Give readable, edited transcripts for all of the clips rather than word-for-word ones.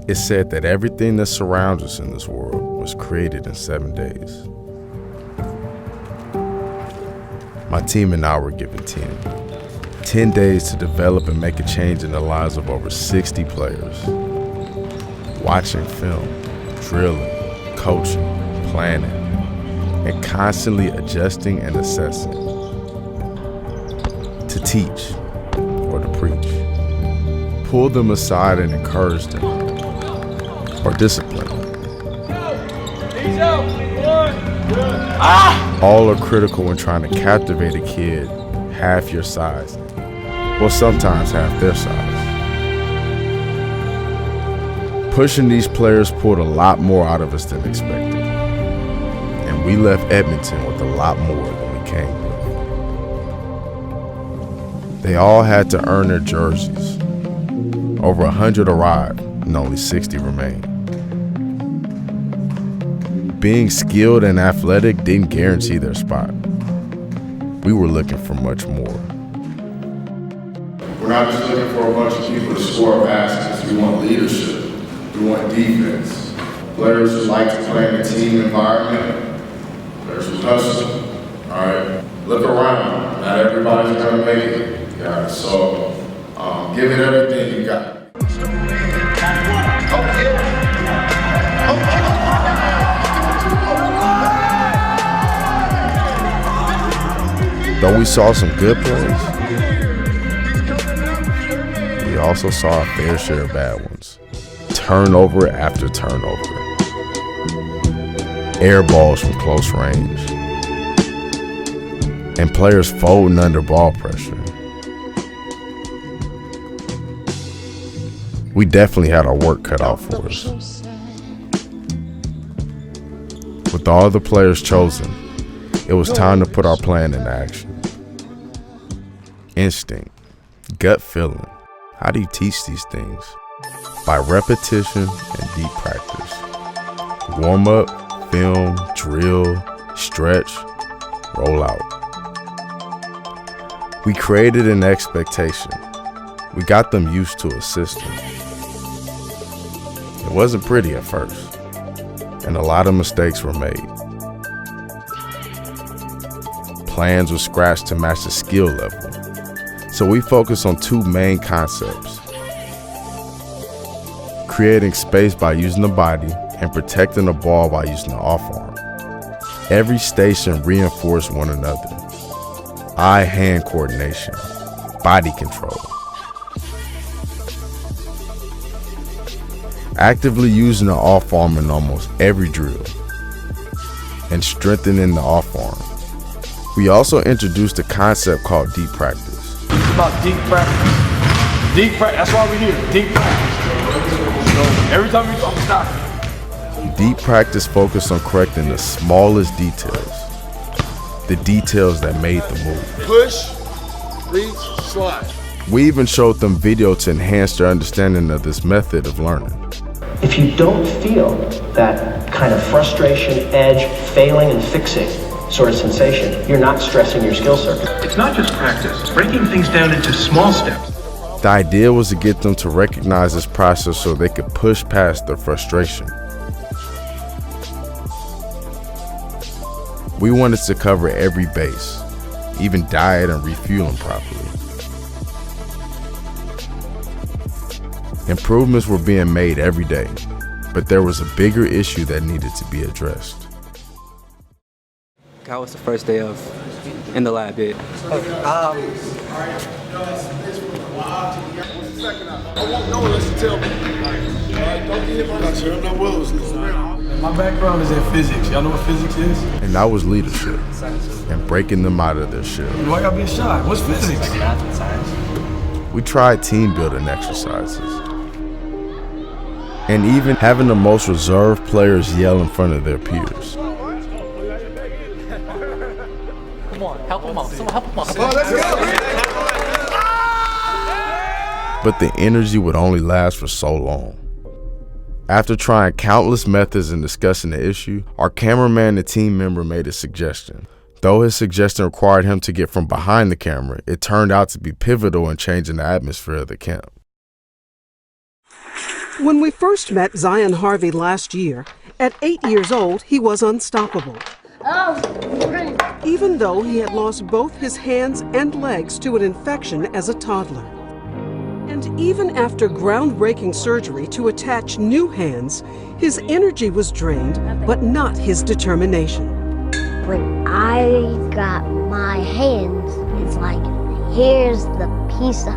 It's said that everything that surrounds us in this world was created in 7 days. My team and I were given 10 days to develop and make a change in the lives of over 60 players. Watching film, drilling, coaching, planning, and constantly adjusting and assessing. To teach or to preach. Pull them aside and encourage them. Or discipline. All are critical when trying to captivate a kid half your size, or sometimes half their size. Pushing these players pulled a lot more out of us than expected, and we left Edmonton with a lot more than we came with. They all had to earn their jerseys. Over 100 arrived, and only 60 remained. Being skilled and athletic didn't guarantee their spot. We were looking for much more. We're not just looking for a bunch of people to score baskets. We want leadership. We want defense. Players who like to play in a team environment. Players who hustle. All right? Look around. Not everybody's going to make it. Yeah, so give it everything you got. Though we saw some good plays, we also saw a fair share of bad ones. Turnover after turnover. Air balls from close range. And players folding under ball pressure. We definitely had our work cut out for us. With all the players chosen, it was time to put our plan into action. Instinct, gut feeling. How do you teach these things? By repetition and deep practice. Warm up, film, drill, stretch, roll out. We created an expectation. We got them used to a system. It wasn't pretty at first, and a lot of mistakes were made. Plans were scratched to match the skill level. So we focus on two main concepts. Creating space by using the body and protecting the ball by using the off arm. Every station reinforced one another. Eye-hand coordination, body control. Actively using the off arm in almost every drill and strengthening the off arm. We also introduced a concept called deep practice. It's about deep practice. Deep practice, that's why we're here, deep practice. So every time we talk, stop. Deep practice focused on correcting the smallest details. The details that made the move. Push, reach, slide. We even showed them video to enhance their understanding of this method of learning. If you don't feel that kind of frustration, edge, failing and fixing sort of sensation, you're not stressing your skill circuit. It's not just practice, it's breaking things down into small steps. The idea was to get them to recognize this process so they could push past their frustration. We wanted to cover every base, even diet and refueling properly. Improvements were being made every day, but there was a bigger issue that needed to be addressed. How was the first day of in the lab here? I want no one else to tell me. Don't get him on that shit. I'm not willing to listen. My background is in physics. Y'all know what physics is? And that was leadership and breaking them out of their shell. Why y'all being shy? What's physics? We tried team building exercises. And even having the most reserved players yell in front of their peers. Come on, help them out. Someone help them out. Let's go. But the energy would only last for so long. After trying countless methods and discussing the issue, our cameraman and team member made a suggestion. Though his suggestion required him to get from behind the camera, it turned out to be pivotal in changing the atmosphere of the camp. When we first met Zion Harvey last year, at 8 years old, he was unstoppable. Even though he had lost both his hands and legs to an infection as a toddler. And even after groundbreaking surgery to attach new hands, his energy was drained, but not his determination. When I got my hands, it's like, here's the piece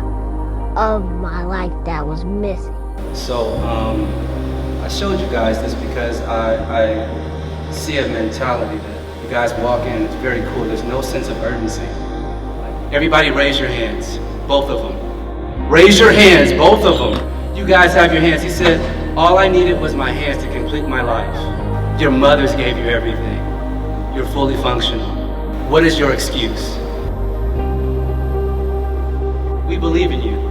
of my life that was missing. So, I showed you guys this because I see a mentality that you guys walk in, it's very cool. There's no sense of urgency. Everybody raise your hands, both of them. Raise your hands, both of them. You guys have your hands. He said, all I needed was my hands to complete my life. Your mothers gave you everything. You're fully functional. What is your excuse? We believe in you.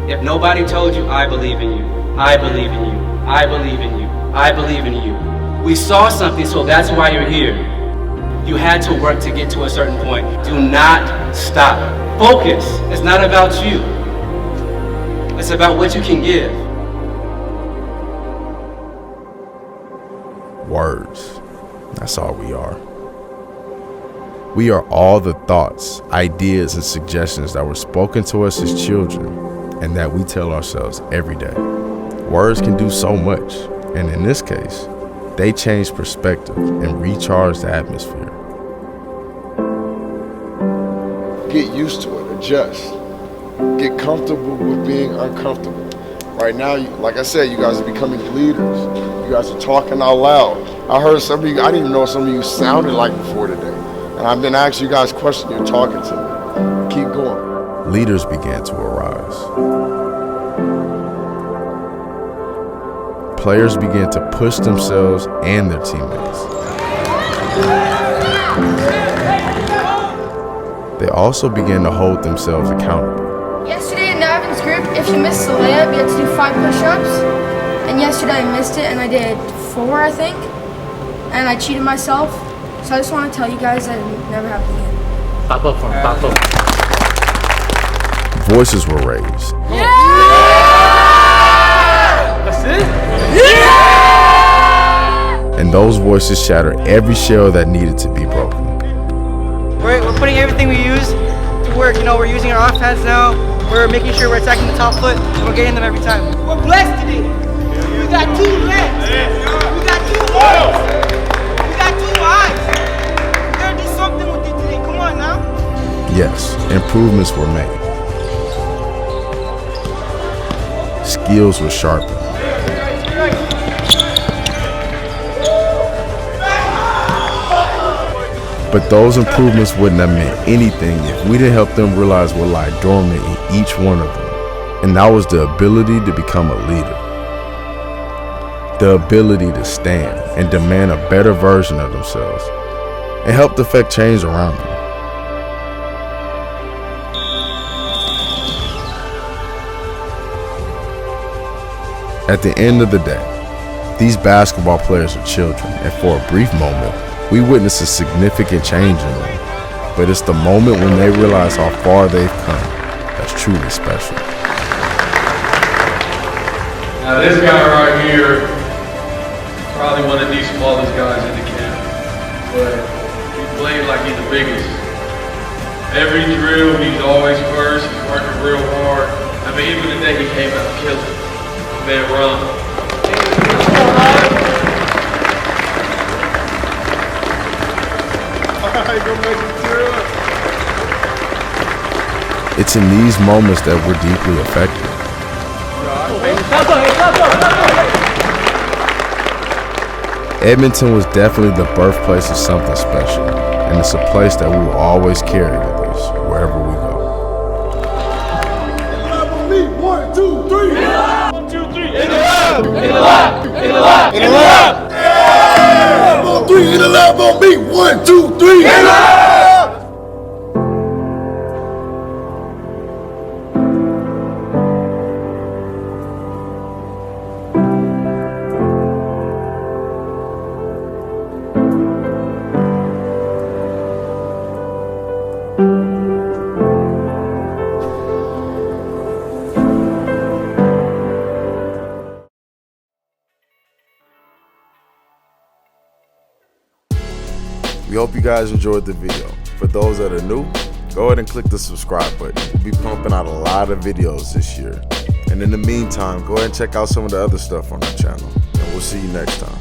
If nobody told you, I believe in you, I believe in you, I believe in you, I believe in you. We saw something, so that's why you're here. You had to work to get to a certain point. Do not stop. Focus. It's not about you. It's about what you can give. Words. That's all we are. We are all the thoughts, ideas, and suggestions that were spoken to us as children and that we tell ourselves every day. Words can do so much, and in this case, they change perspective and recharge the atmosphere. Get used to it, adjust. Get comfortable with being uncomfortable. Right now, like I said, you guys are becoming leaders. You guys are talking out loud. I heard some of you, I didn't even know what some of you sounded like before today. And I've been asking you guys questions, you're talking to me. Keep going. Leaders began to arise. Players began to push themselves and their teammates. They also began to hold themselves accountable. Yesterday in Navin's group, if you missed the layup, you had to do 5 push-ups. And yesterday I missed it and I did 4, I think. And I cheated myself. So I just want to tell you guys that it never happened again. Pop up for him, pop up. Voices were raised. Yeah! That's it? Yeah! And those voices shattered every shell that needed to be broken. We're putting everything we use to work. You know, we're using our offense now. We're making sure we're attacking the top foot, and we're getting them every time. We're blessed today. We got 2 legs. We got 2 arms. We got 2 eyes. We're gonna do something with it today. Come on now. Yes, improvements were made. Skills were sharpened. But those improvements wouldn't have meant anything if we didn't help them realize what lay dormant in each one of them. And that was the ability to become a leader. The ability to stand and demand a better version of themselves and help affect change around them. At the end of the day, these basketball players are children, and for a brief moment, we witness a significant change in them. But it's the moment when they realize how far they've come that's truly special. Now this guy right here, probably one of the smallest guys in the camp, but he played like he's the biggest. Every drill, he's always first, he's working real hard. I mean, even the day he came out killing. Man, run. It's in these moments that we're deeply affected. Edmonton was definitely the birthplace of something special, and it's a place that we will always carry with us wherever we go. 1, 2, 3. 1, 2, 3. In the lab. In the lab. In the lab. In the lab. Yeah. 1, 3 in the lab on me. 1, 2, 3. In the lab. We hope you guys enjoyed the video. For those that are new, go ahead and click the subscribe button. We'll be pumping out a lot of videos this year. And in the meantime, go ahead and check out some of the other stuff on our channel. And we'll see you next time.